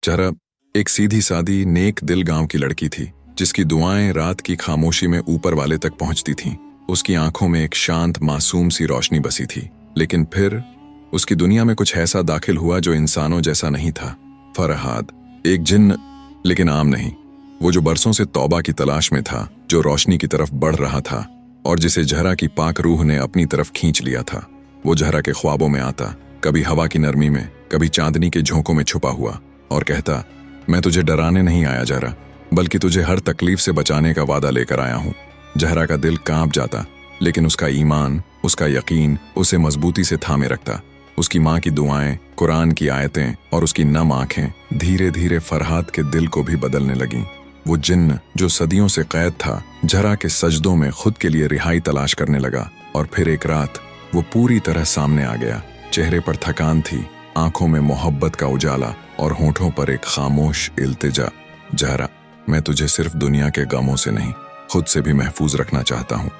जहरा एक सीधी सादी नेक दिल गांव की लड़की थी, जिसकी दुआएं रात की खामोशी में ऊपर वाले तक पहुंचती थीं। उसकी आंखों में एक शांत मासूम सी रोशनी बसी थी, लेकिन फिर उसकी दुनिया में कुछ ऐसा दाखिल हुआ जो इंसानों जैसा नहीं था। फरहाद एक जिन्न, लेकिन आम नहीं। वो जो बरसों से तौबा की तलाश में था, जो रोशनी की तरफ बढ़ रहा था और जिसे जहरा की पाक रूह ने अपनी तरफ खींच लिया था। वो जहरा के ख्वाबों में आता, कभी हवा की नरमी में, कभी चांदनी के झोंकों में छुपा हुआ, और कहता, मैं तुझे डराने नहीं आया जहरा, बल्कि तुझे हर तकलीफ से बचाने का वादा लेकर आया हूँ। जहरा का दिल कांप जाता, लेकिन उसका ईमान, उसका यकीन उसे मजबूती से थामे रखता। उसकी माँ की दुआएं, कुरान की आयतें और उसकी नम आंखें धीरे धीरे फरहाद के दिल को भी बदलने लगीं। वो जिन्न जो सदियों से कैद था, जहरा के सजदों में खुद के लिए रिहाई तलाश करने लगा। और फिर एक रात वो पूरी तरह सामने आ गया। चेहरे पर थकान थी, आंखों में मोहब्बत का उजाला और होठों पर एक खामोश इल्तिजा। जहरा, मैं तुझे सिर्फ दुनिया के गमों से नहीं, खुद से भी महफूज रखना चाहता हूँ।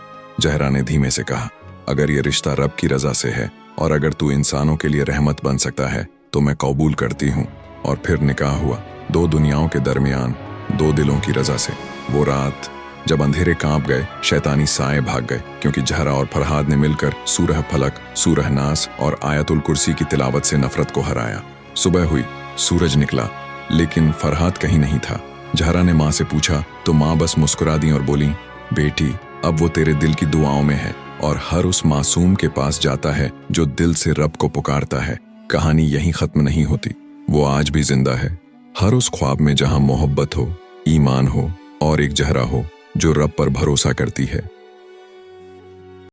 जहरा ने धीमे से कहा, अगर ये रिश्ता रब की रजा से है और अगर तू इंसानों के लिए रहमत बन सकता है तो मैं कबूल करती हूँ। और फिर निकाह हुआ, दो दुनियाओं के दरमियान, दो दिलों की रजा से। वो रात जब अंधेरे कांप गए, शैतानी साए भाग गए, क्योंकि जहरा और फरहाद ने मिलकर सूरह फलक, सूरह नास और आयतुल कुर्सी की तिलावत से नफरत को हराया। सुबह हुई, सूरज निकला, लेकिन फरहाद कहीं नहीं था। जहरा ने माँ से पूछा तो माँ बस मुस्कुरा दी और बोली, बेटी, अब वो तेरे दिल की दुआओं में है और हर उस मासूम के पास जाता है जो दिल से रब को पुकारता है। कहानी यहीं खत्म नहीं होती, वो आज भी जिंदा है, हर उस ख्वाब में जहां मोहब्बत हो, ईमान हो और एक जहरा हो जो रब पर भरोसा करती है।